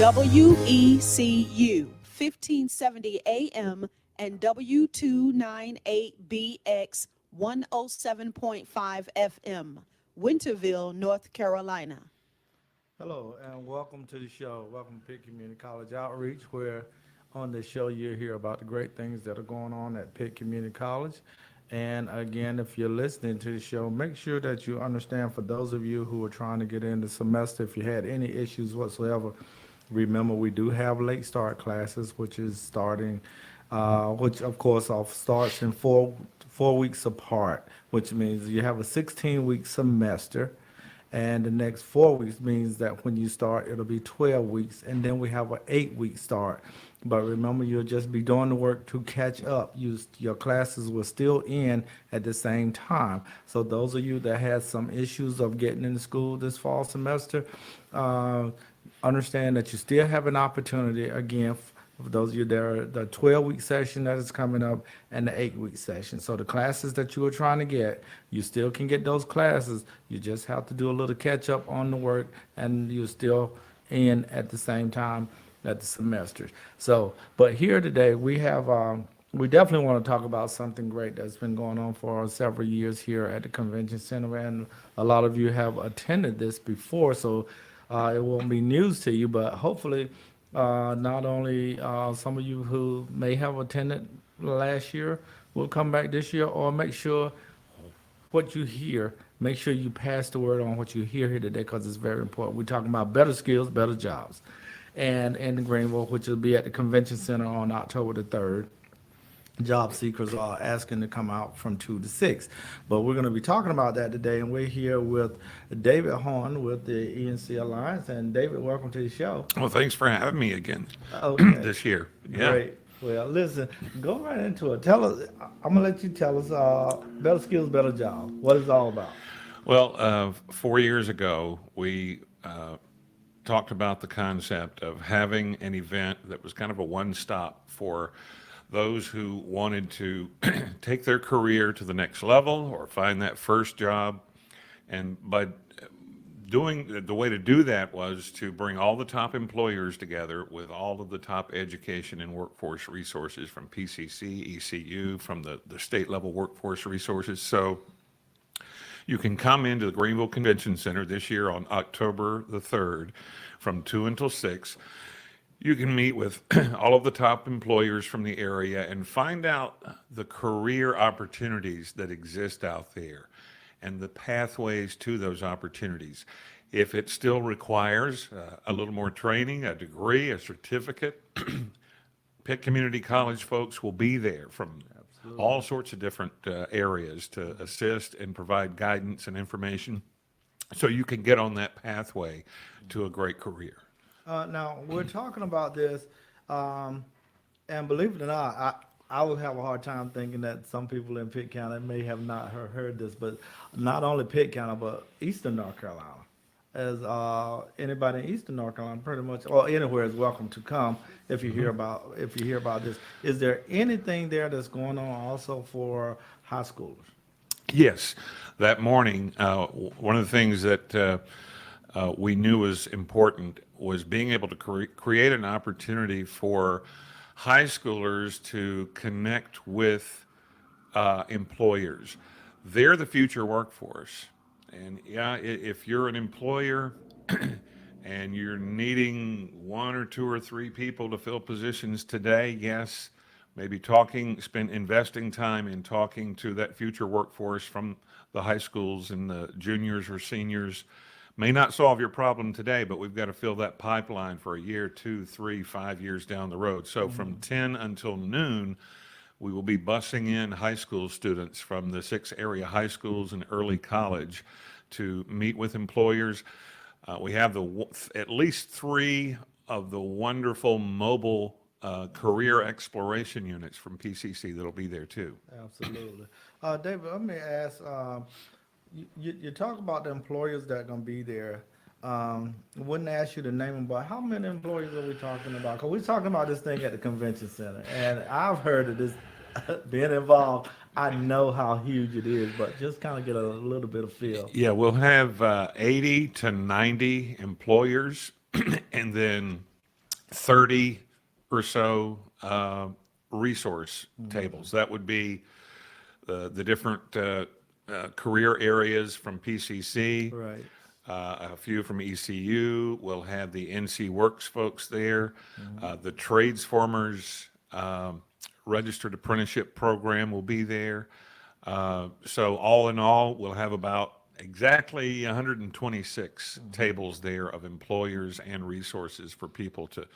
WECU 1570 AM and W298BX 107.5 FM, Winterville, North Carolina. Hello and welcome to the show. Welcome to Pitt Community College Outreach, where on this show you'll hear about the great things that are going on at Pitt Community College. And again, if you're listening to the show, make sure that you understand, for those of you who are trying to get in the semester, if you had any issues whatsoever, remember we do have late start classes, which is starting, which of course starts in four weeks apart, which means you have a 16-week semester. And the next 4 weeks means that when you start, it'll be 12 weeks, and then we have an 8-week start. But remember, you'll just be doing the work to catch up. Your classes will still end at the same time. So those of you that had some issues of getting into school this fall semester, understand that you still have an opportunity, again, for those of you that are the 12-week session that is coming up and the 8-week session. So the classes that you were trying to get, you still can get those classes. You just have to do a little catch up on the work, and you're still in at the same time at the semesters. So, but here today we have, we definitely want to talk about something great that's been going on for several years here at the convention center, and a lot of you have attended this before, so it won't be news to you, but hopefully not only some of you who may have attended last year will come back this year, or make sure what you hear, make sure you pass the word on what you hear here today, because it's very important. We're talking about better skills, better jobs. And in Greenville, which will be at the convention center on October the 3rd. Job seekers are asking to come out from 2 to 6. But we're going to be talking about that today, and we're here with David Horn with the ENC Alliance. And David, welcome to the show. Well, thanks for having me again Okay, this year. Yeah. great. Well, listen, go right into it. Tell us, I'm going to let you tell us, better skills, better job. What it's all about. Well, 4 years ago, we talked about the concept of having an event that was kind of a one-stop for those who wanted to take their career to the next level or find that first job. And by doing the way to do that was to bring all the top employers together with all of the top education and workforce resources from PCC, ECU, from the state level workforce resources. So you can come into the Greenville Convention Center this year on October the 3rd from 2 until 6. You can meet with all of the top employers from the area and find out the career opportunities that exist out there and the pathways to those opportunities. If it still requires a little more training, a degree, a certificate, Pitt Community College folks will be there from all sorts of different areas to assist and provide guidance and information so you can get on that pathway to a great career. Now, we're talking about this, and believe it or not, I would have a hard time thinking that some people in Pitt County may have not heard this, but not only Pitt County, but Eastern North Carolina. As anybody in Eastern North Carolina, pretty much, or anywhere, is welcome to come if you hear about this. Is there anything there that's going on also for high schoolers? Yes, that morning, one of the things that we knew was important was being able to create an opportunity for high schoolers to connect with employers. They're the future workforce. And yeah, if you're an employer and you're needing 1 or 2 or 3 people to fill positions today, yes, maybe investing time in talking to that future workforce from the high schools and the juniors or seniors may not solve your problem today, but we've got to fill that pipeline for a year, 2, 3, 5 years down the road. So from 10 until noon, we will be busing in high school students from the 6 area high schools and early college to meet with employers. We have at least 3 of the wonderful mobile career exploration units from PCC that'll be there too. Absolutely. David, let me ask, you talk about the employers that are going to be there. Wouldn't ask you to name them, but how many employers are we talking about? Because we're talking about this thing at the convention center, and I've heard of this being involved. I know how huge it is, but just kind of get a little bit of feel. Yeah, we'll have 80 to 90 employers, and then 30 or so resource tables. That would be the different career areas from PCC, Right. a few from ECU. We'll have the NC Works folks there, the Tradesformers Registered Apprenticeship Program will be there. So all in all, we'll have about exactly 126 tables there of employers and resources for people to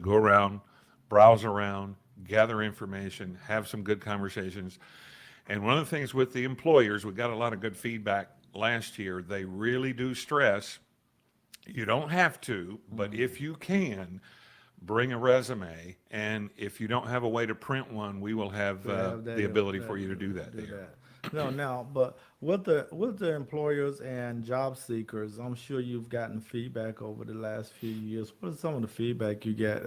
go around, browse around, gather information, have some good conversations. And one of the things with the employers, we got a lot of good feedback last year. They really do stress you don't have to, but if you can, bring a resume. And if you don't have a way to print one, we will have Have the that, ability for you to do that do there. that. No, now, but with the employers and job seekers, I'm sure you've gotten feedback over the last few years. What is some of the feedback you get?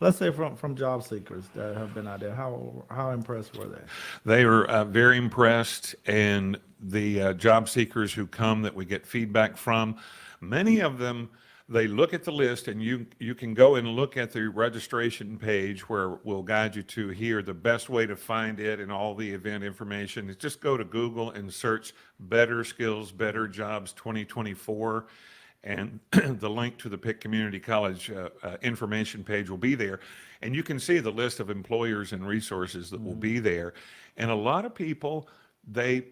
Let's say from job seekers that have been out there. How impressed were they? They are very impressed, and the job seekers who come that we get feedback from, many of them, they look at the list, and you can go and look at the registration page where we'll guide you to here. The best way to find it and all the event information is just go to Google and search Better Skills, Better Jobs 2024. And the link to the Pitt Community College information page will be there. And you can see the list of employers and resources that will be there. And a lot of people, they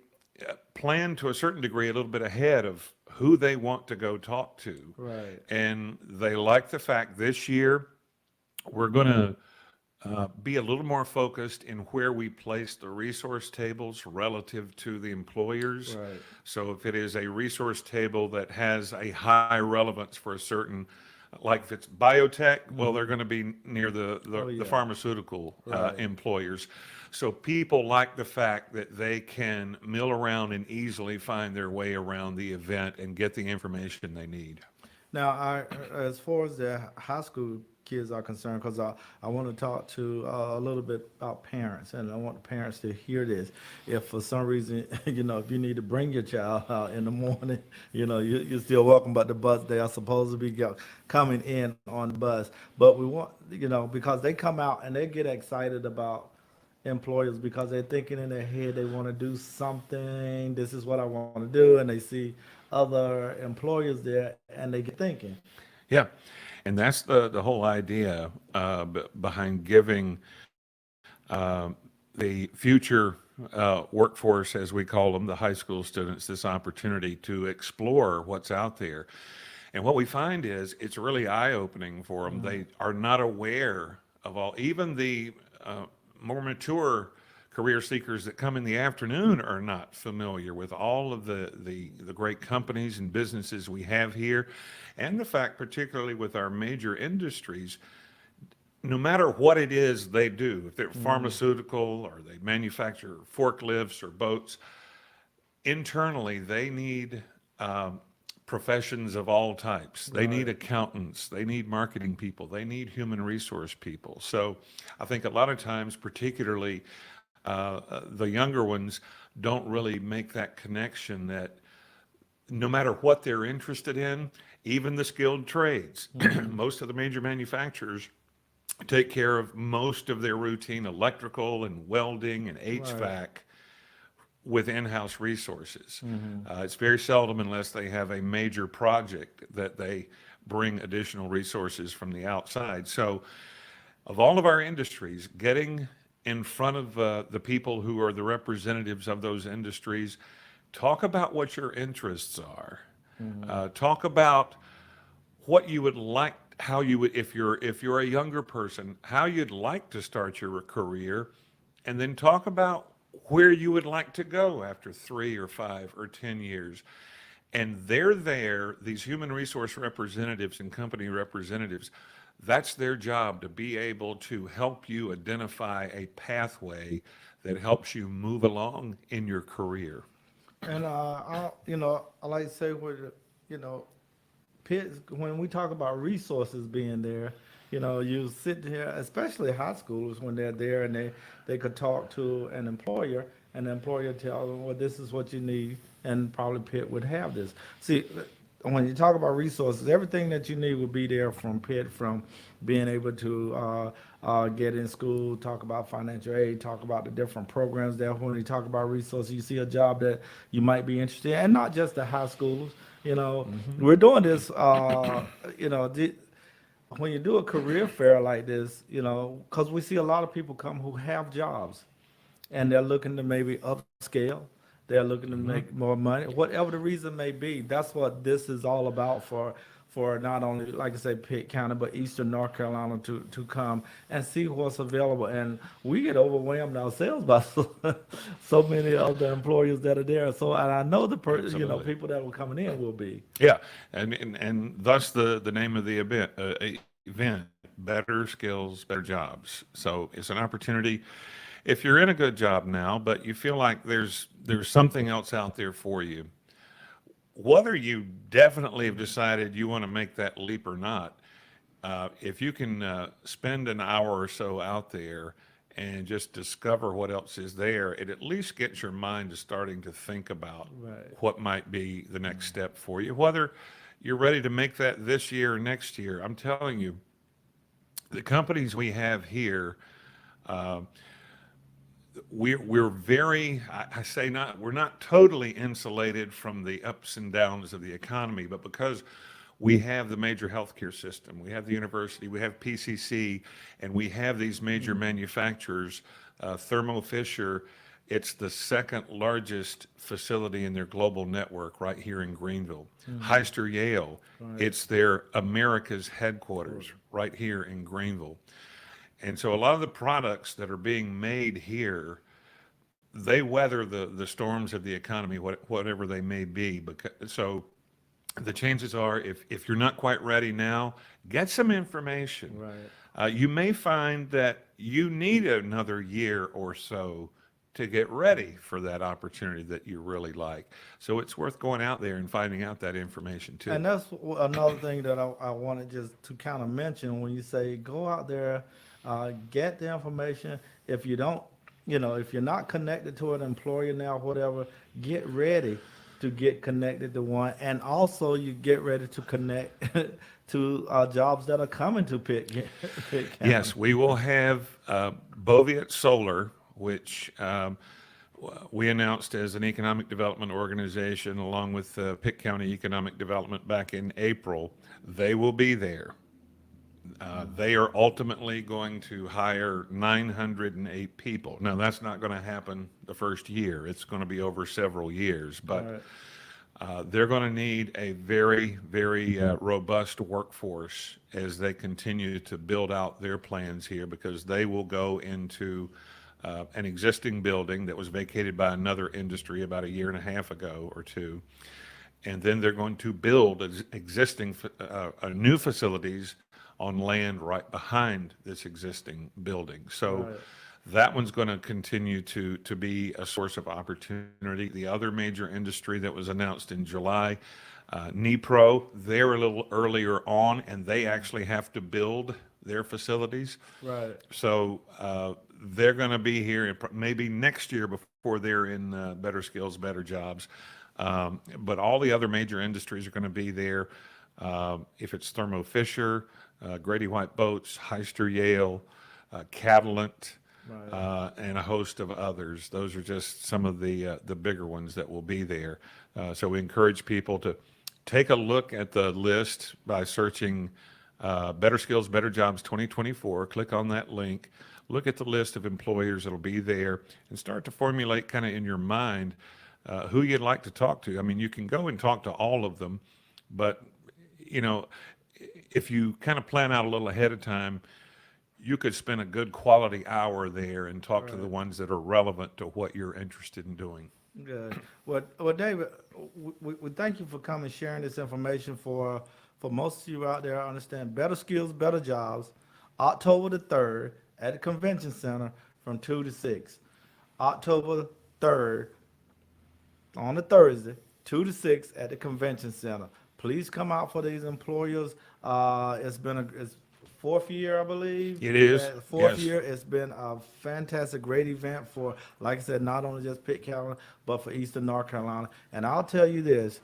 plan to a certain degree a little bit ahead of who they want to go talk to. Right. And they like the fact this year we're going to be a little more focused in where we place the resource tables relative to the employers. Right. So if it is a resource table that has a high relevance for a certain, like if it's biotech, well, they're going to be near the pharmaceutical Right. employers. So people like the fact that they can mill around and easily find their way around the event and get the information they need. Now, as far as the high school kids are concerned, because I want to talk to a little bit about parents, and I want the parents to hear this. If for some reason, if you need to bring your child out in the morning, you're still welcome, but the bus, they are supposed to be coming in on the bus. But we want, because they come out and they get excited about employers because they're thinking in their head they want to do something. This is what I want to do, and they see other employers there, and they get thinking. Yeah, and that's the whole idea behind giving the future workforce, as we call them, the high school students, this opportunity to explore what's out there. And what we find is it's really eye-opening for them. They are not aware of all, even the more mature career seekers that come in the afternoon are not familiar with all of the great companies and businesses we have here. And the fact, particularly with our major industries, no matter what it is they do, if they're pharmaceutical or they manufacture forklifts or boats, internally they need professions of all types. They need accountants, they need marketing people, they need human resource people. So I think a lot of times, particularly the younger ones, don't really make that connection that no matter what they're interested in, even the skilled trades, most of the major manufacturers take care of most of their routine electrical and welding and HVAC with in-house resources. It's very seldom unless they have a major project that they bring additional resources from the outside. So of all of our industries, getting in front of the people who are the representatives of those industries, talk about what your interests are. Talk about what you would like, how you would, if you're a younger person, how you'd like to start your career, and then talk about where you would like to go after 3 or 5 or 10 years. And they're there, these human resource representatives and company representatives, that's their job, to be able to help you identify a pathway that helps you move along in your career. And I like to say Pitt, when we talk about resources being there, you sit here, especially high schoolers, when they're there and they could talk to an employer, and the employer tell them, well, this is what you need, and probably Pitt would have this. See, when you talk about resources, everything that you need will be there from Pitt, from being able to get in school, talk about financial aid, talk about the different programs there. When you talk about resources, you see a job that you might be interested in, and not just the high schools. You know, we're doing this, when you do a career fair like this, because we see a lot of people come who have jobs and they're looking to maybe upscale. They're looking to make more money, whatever the reason may be. That's what this is all about for not only, like I say, Pitt County, but Eastern North Carolina to come and see what's available. And we get overwhelmed ourselves by so many of the employers that are there. So, and I know Absolutely. people that were coming in will be. Yeah, and thus the name of the event, Better Skills, Better Jobs. So it's an opportunity. If you're in a good job now, but you feel like there's something else out there for you, whether you definitely have decided you want to make that leap or not, if you can spend an hour or so out there and just discover what else is there, it at least gets your mind to starting to think about Right. what might be the next step for you. Whether you're ready to make that this year or next year, I'm telling you, the companies we have here, we're very, I say not, we're not totally insulated from the ups and downs of the economy, but because we have the major healthcare system, we have the university, we have PCC, and we have these major manufacturers, Thermo Fisher, it's the second largest facility in their global network right here in Greenville. Heister Yale, it's their America's headquarters right here in Greenville. And so a lot of the products that are being made here, they weather the storms of the economy, whatever they may be. So the chances are, if you're not quite ready now, get some information. Right. You may find that you need another year or so to get ready for that opportunity that you really like. So it's worth going out there and finding out that information too. And that's another thing that I wanted just to kind of mention when you say go out there, get the information. If you don't, if you're not connected to an employer now, whatever, get ready to get connected to one. And also you get ready to connect to jobs that are coming to Pitt County. Yes, we will have Boviet Solar, which we announced as an economic development organization along with Pitt County Economic Development back in April. They will be there. They are ultimately going to hire 908 people. Now, that's not going to happen the first year. It's going to be over several years, but they're going to need a very, very robust workforce as they continue to build out their plans here, because they will go into an existing building that was vacated by another industry about a year and a half ago or two. And then they're going to build existing new facilities on land right behind this existing building. So that one's going to continue to be a source of opportunity. The other major industry that was announced in July, Nipro, they're a little earlier on, and they actually have to build their facilities. Right. So they're going to be here maybe next year before they're in Better Skills, Better Jobs. But all the other major industries are going to be there. If it's Thermo Fisher, Grady White Boats, Heister Yale, Catalent, and a host of others. Those are just some of the bigger ones that will be there. So we encourage people to take a look at the list by searching Better Skills, Better Jobs 2024. Click on that link. Look at the list of employers that'll be there and start to formulate kind of in your mind who you'd like to talk to. I mean, you can go and talk to all of them, but if you kind of plan out a little ahead of time, you could spend a good quality hour there and talk to the ones that are relevant to what you're interested in doing. Good. Well, David, we thank you for coming, sharing this information for most of you out there. I understand Better Skills, Better Jobs, October the 3rd at the Convention Center from 2 to 6. October 3rd on a Thursday, 2 to 6 at the Convention Center. Please come out for these employers. It's fourth year, I believe. It is. Fourth Yes. year. It's been a fantastic, great event for, like I said, not only just Pitt County, but for Eastern North Carolina. And I'll tell you this,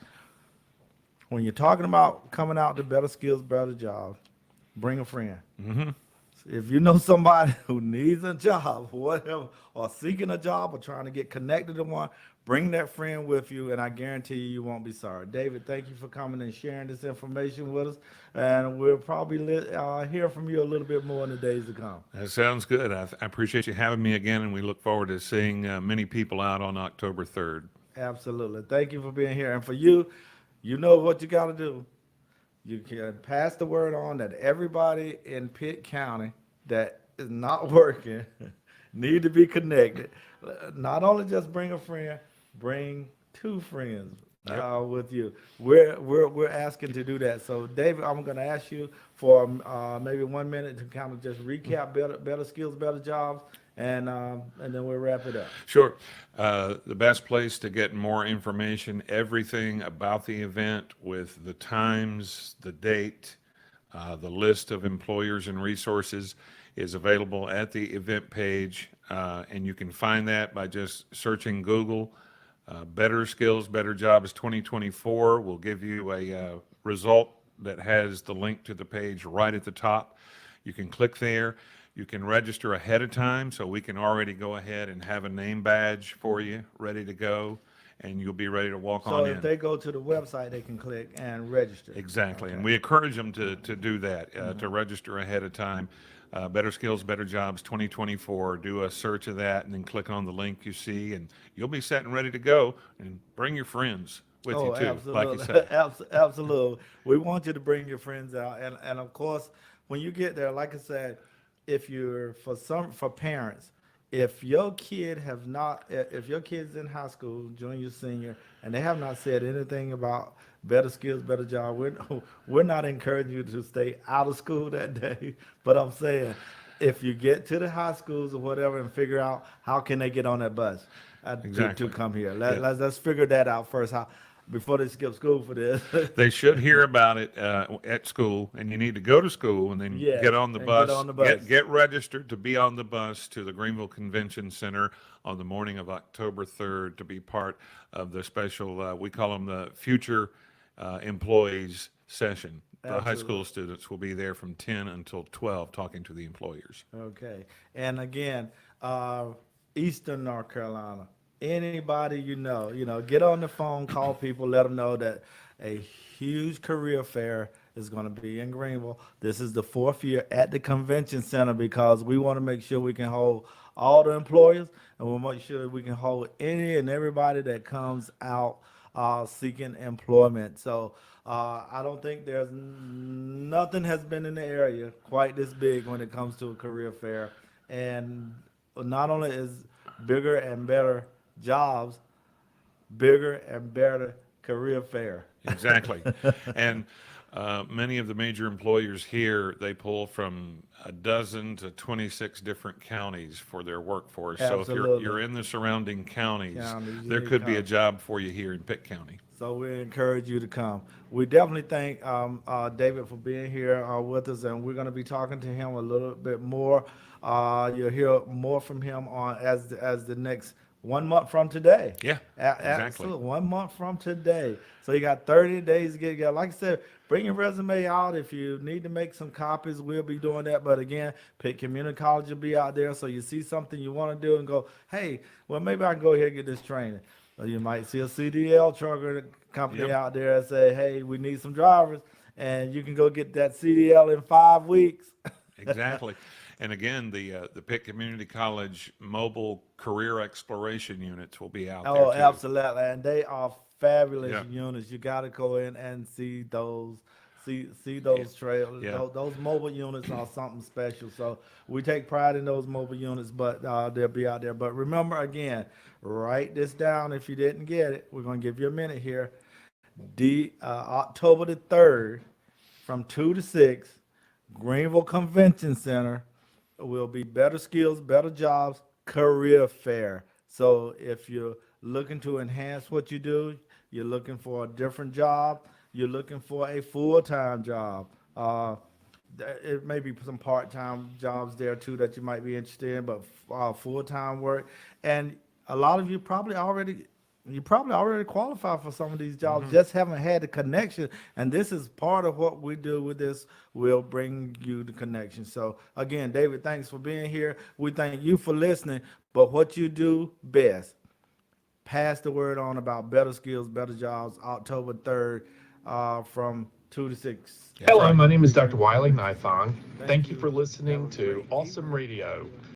when you're talking about coming out to better skills, better jobs, bring a friend. If you know somebody who needs a job, whatever, or seeking a job or trying to get connected to one, bring that friend with you, and I guarantee you, you won't be sorry. David, thank you for coming and sharing this information with us, and we'll probably hear from you a little bit more in the days to come. That sounds good. I appreciate you having me again, and we look forward to seeing many people out on October 3rd. Absolutely. Thank you for being here. And for you, you know what you got to do. You can pass the word on that everybody in Pitt County that is not working need to be connected. Not only just bring a friend, bring two friends with you. We're asking to do that. So, David, I'm going to ask you for maybe 1 minute to kind of just recap better skills, better jobs, and then we'll wrap it up. Sure. The best place to get more information, everything about the event with the times, the date, the list of employers and resources is available at the event page. And you can find that by just searching Google. Better Skills, Better Jobs 2024 will give you a result that has the link to the page right at the top. You can click there. You can register ahead of time, so we can already go ahead and have a name badge for you ready to go, and you'll be ready to walk So on if in. they go to the website, they can click and register. Exactly, and we encourage them to do that, to register ahead of time. Better Skills, Better Jobs 2024, do a search of that, and then click on the link you see, and you'll be set and ready to go, and bring your friends with you too, like you said. Absolutely. We want you to bring your friends out, and of course, when you get there, like I said, if you're for parents, if your kid have not, if your kid's in high school, junior, senior, and they have not said anything about better skills, better job, we're not encouraging you to stay out of school that day. But I'm saying, if you get to the high schools or whatever and figure out how can they get on that bus Exactly. to come here, Yeah. let's figure that out first. How before they skip school for this. They should hear about it at school, and you need to go to school and then Yes, get on the and bus. get on the bus. Get registered to be on the bus to the Greenville Convention Center on the morning of October 3rd to be part of the special, we call them the Future Employees Session. The high school students will be there from 10 until 12 talking to the employers. Okay. And again, Eastern North Carolina, anybody get on the phone, call people, let them know that a huge career fair is going to be in Greenville. This is the 4th year at the convention center because we want to make sure we can hold all the employers, and we'll make sure we can hold any and everybody that comes out seeking employment. So I don't think there's nothing has been in the area quite this big when it comes to a career fair. And not only is bigger and better jobs, bigger and better career fair. Exactly. And many of the major employers here, they pull from a dozen to 26 different counties for their workforce. So if Absolutely. you're in the surrounding counties, Counties, there you could be a come. job for you here in Pitt County. So we encourage you to come. We definitely thank David for being here with us, and we're going to be talking to him a little bit more. You'll hear more from him on as the next 1 month from today. Yeah, exactly. Absolutely. 1 month from today. So you got 30 days to get together. Like I said, bring your resume out. If you need to make some copies, we'll be doing that. But again, Pitt Community College will be out there. So you see something you want to do and go, hey, well, maybe I can go here and get this training. Or you might see a CDL trucker company Yep. out there and say, hey, we need some drivers. And you can go get that CDL in 5 weeks. Exactly. And again, the Pitt Community College mobile career exploration units will be out there Oh, too. absolutely. And they are fabulous Yeah. units. You got to go in and see those. See those trails. Yeah. Those mobile units are something special. So we take pride in those mobile units, but they'll be out there. But remember, again, write this down if you didn't get it. We're going to give you a minute here. October the 3rd from 2 to 6, Greenville Convention Center will be Better Skills, Better Jobs Career Fair. So if you're looking to enhance what you do, you're looking for a different job, you're looking for a full-time job. It may be some part-time jobs there too that you might be interested in, but full-time work. And a lot of you probably already You probably already qualify for some of these jobs, just haven't had the connection. And this is part of what we do with this. We'll bring you the connection. So again, David, thanks for being here. We thank you for listening. But what you do best, pass the word on about better skills, better jobs, October 3rd, from 2 to 6. That's Hello, right. my name is Dr. Wiley Nithong. Thank Thank you you. for Have listening a to great Awesome evening. Radio.